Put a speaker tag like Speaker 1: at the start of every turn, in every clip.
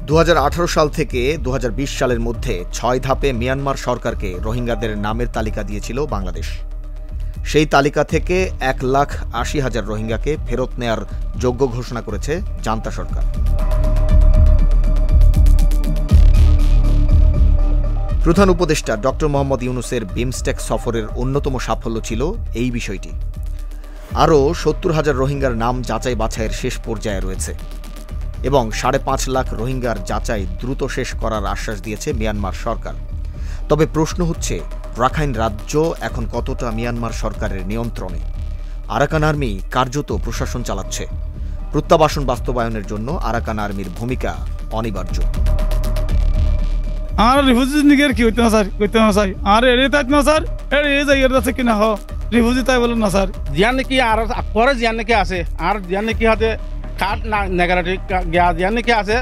Speaker 1: 2018 সাল থেকে 2020 সালের মধ্যে 6 ধাপে মিয়ানমার সরকারকে রোহিঙ্গাদের নামের তালিকা দিয়েছিল বাংলাদেশ। সেই তালিকা থেকে 1,80,000 রোহিঙ্গাকে ফেরত নেয়ার যোগ্য ঘোষণা করেছে জান্তা সরকার। প্রধান উপদেষ্টা ডক্টর মোহাম্মদ ইউনূসের বিমস্টেক সফরের অন্যতম সাফল্য ছিল এই বিষয়টি। আরও 70,000 রোহিঙ্গার নাম যাচাই বাছাইয়ের শেষ পর্যায়ে রয়েছে এবং 5.5 লাখ রোহিঙ্গার যাচাই দ্রুত শেষ করার আশ্বাস দিয়েছে মিয়ানমার সরকার। তবে প্রশ্ন হচ্ছে, রাখাইন রাজ্য এখন কতটা মিয়ানমার সরকারের নিয়ন্ত্রণে? আরাকান আর্মি কার্যত প্রশাসন চালাচ্ছে। প্রত্যাবাসন বাস্তবায়নের জন্য আরাকান আর্মির ভূমিকা অনিবার্য।
Speaker 2: আর রিফিউজি নিগের কি হইতে না স্যার আর এড়ে তাই না স্যার এড়ে জায়গার আছে কিনা হ রিফিউজি তাই বলেন না স্যার
Speaker 3: জিয়ান নাকি আর পরে জিয়ান নাকি আছে আর জিয়ান নাকি হাতে কার্ড নেগাটিভ জিয়ান নাকি আছে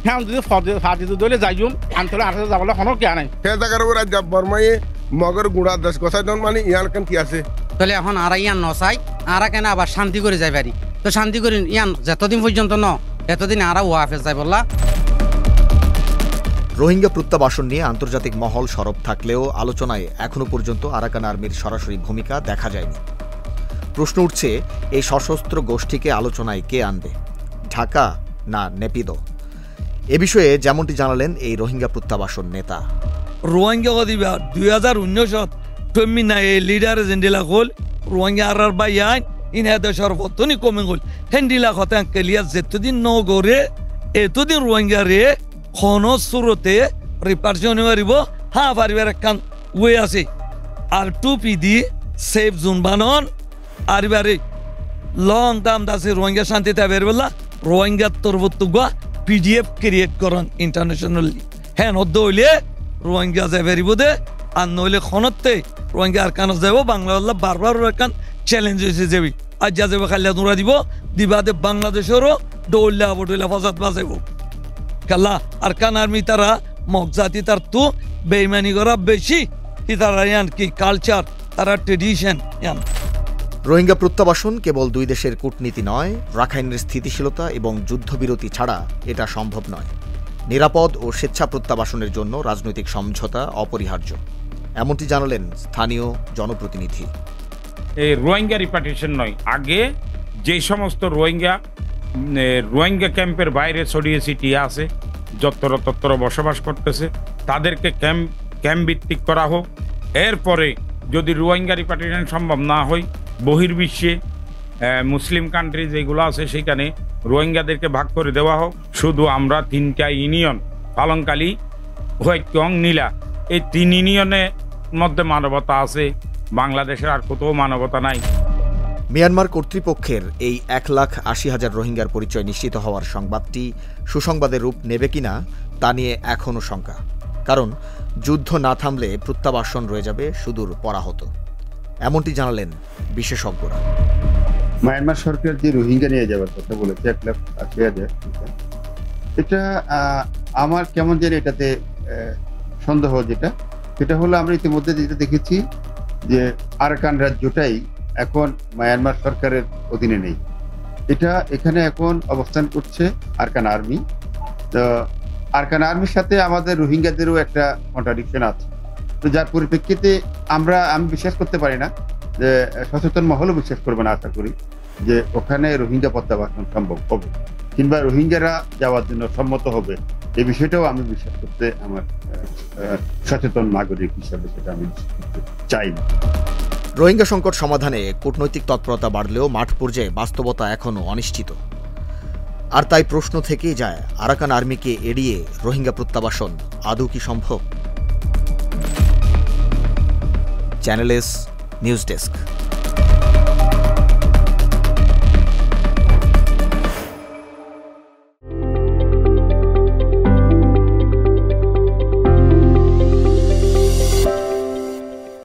Speaker 3: হ্যাঁ যদি ফাটি দলে যাইম আনতলে আর যাবলে কোনো জ্ঞান নাই
Speaker 4: সে জায়গার উপর রাজ্য বর্মাই মগর গুড়া 10 কথা জন মানে ইয়ান কেন কি আছে
Speaker 5: তাহলে এখন আর ইয়ান নসাই আর কেন আবার শান্তি করে যাই পারি তো শান্তি করে ইয়ান যতদিন পর্যন্ত ন এতদিন আর ওয়াফে যাই বললা।
Speaker 1: রোহিঙ্গা প্রত্যাবাসন নিয়ে আন্তর্জাতিক মহল সরব থাকলেও আলোচনায় এখনো পর্যন্ত আরাকান আর্মির সরাসরি ভূমিকা দেখা যায়নি। প্রশ্ন উঠছে, এই সশস্ত্র গোষ্ঠীকে আলোচনায় কে আনবে, ঢাকা না নেপিদো? এ বিষয়ে যেমনটি জানালেন এই রোহিঙ্গা প্রত্যাবাসন নেতা।
Speaker 6: রোহিঙ্গা দিবা 2019 তুমি না এই লিডার জেন্ডিলা হল রোহিঙ্গা আর বাই আইন ইনহা দেশের পতনি কমে গল হেন্ডিলা কথা কেলিয়া যেতদিন ন গরে এতদিন রোহিঙ্গা রে কোন সুরতে রিপার্সন মারিব হা পারিবার একখান ওয়ে আছে আর টুপি দি সেফ জোন বানন আর বারে লং টার্ম দাসে রোহিঙ্গা শান্তি তাবের বলা রোহিঙ্গা তরবতুগা পিডিএফ ক্রিয়েট করন ইন্টারন্যাশনালি হ্যাঁ অদ্দ হইলে রোহিঙ্গা যাবেরিব দে আর নইলে খনতে রোহিঙ্গা আর কান যাব বাংলা বারবার একখান চ্যালেঞ্জ হয়েছে যাবি আর যা যাবে খালিয়া দৌড়া দিব দিবাদে বাংলাদেশেরও দৌড়লে আবডলে ফসাদ বাঁচাইব কাল্লা আর কান আর্মি তারা মগজাতি তার তো বেইমানি করা বেশি তারা ইয়ান কি কালচার তারা ট্রেডিশন ইয়ান।
Speaker 1: রোহিঙ্গা প্রত্যাবাসন কেবল দুই দেশের কূটনীতি নয়, রাখাইনের স্থিতিশীলতা এবং যুদ্ধবিরতি ছাড়া এটা সম্ভব নয়। নিরাপদ ও স্বেচ্ছা প্রত্যাবাসনের জন্য রাজনৈতিক সমঝোতা অপরিহার্য, এমনটি জানালেন স্থানীয় জনপ্রতিনিধি।
Speaker 7: এই রোহিঙ্গা রিপার্টিশন নয়, আগে যে সমস্ত রোহিঙ্গা ক্যাম্পের বাইরে ছড়িয়ে ছিটিয়ে আছে, যত্র বসবাস করতেছে, তাদেরকে ক্যাম্প ভিত্তিক করা হোক। এরপরে যদি রোহিঙ্গা রিপার্টিশন সম্ভব না হয়, বহির্বিশ্বে মুসলিম কান্ট্রি যেগুলো আছে সেখানে রোহিঙ্গাদেরকে ভাগ করে দেওয়া হোক। শুধু আমরা 3টা ইউনিয়ন পালংকালী, হোয়াইটং, নীলা, এই 3 ইউনিয়নের মধ্যে মানবতা আছে, বাংলাদেশের আর কোথাও মানবতা নাই।
Speaker 1: মিয়ানমার কর্তৃপক্ষের এই 1,80,000 রোহিঙ্গার পরিচয় নিশ্চিত হওয়ার সংবাদটি সুসংবাদের রূপ নেবে কিনা তা নিয়ে এখনও শঙ্কা। কারণ যুদ্ধ না থামলে প্রত্যাবাসন রয়ে যাবে সুদূর পরাহত, এমনটি জানালেন বিশেষজ্ঞরা।
Speaker 8: মিয়ানমার সরকার যে রোহিঙ্গা নিয়ে যাওয়ার কথা বলেছে 1,80,000, এটা আমার কেমন যেন এটাতে সন্দেহ, সেটা হলো আমরা ইতিমধ্যে যেটা দেখেছি যে আরাকান রাজ্যটাই এখন মিয়ানমার সরকারের অধীনে নেই। এখানে এখন অবস্থান করছে আরাকান আর্মি। তো আরাকান আর্মির সাথে আমাদের রোহিঙ্গাদেরও একটা কন্ট্রাডিকশন আছে। তো যার পরিপ্রেক্ষিতে আমি বিশ্বাস করতে পারি না যে সচেতন মহলও বিশ্বাস করবে না, আশা করি যে ওখানে রোহিঙ্গা প্রত্যাবাসন সম্ভব হবে কিংবা রোহিঙ্গারা যাওয়ার জন্য সম্মত হবে। এই বিষয়টাও আমি বিশ্বাস করতে, আমার সচেতন নাগরিক হিসাবে সেটা আমি চাই না।
Speaker 1: রোহিঙ্গা সংকট সমাধানে কূটনৈতিক তৎপরতা বাড়লেও মাঠ পর্যায়ে বাস্তবতা এখনও অনিশ্চিত। আর তাই প্রশ্ন থেকেই যায়, আরাকান আর্মিকে এড়িয়ে রোহিঙ্গা প্রত্যাবাসন আদৌ কি সম্ভব? Channel S news desk.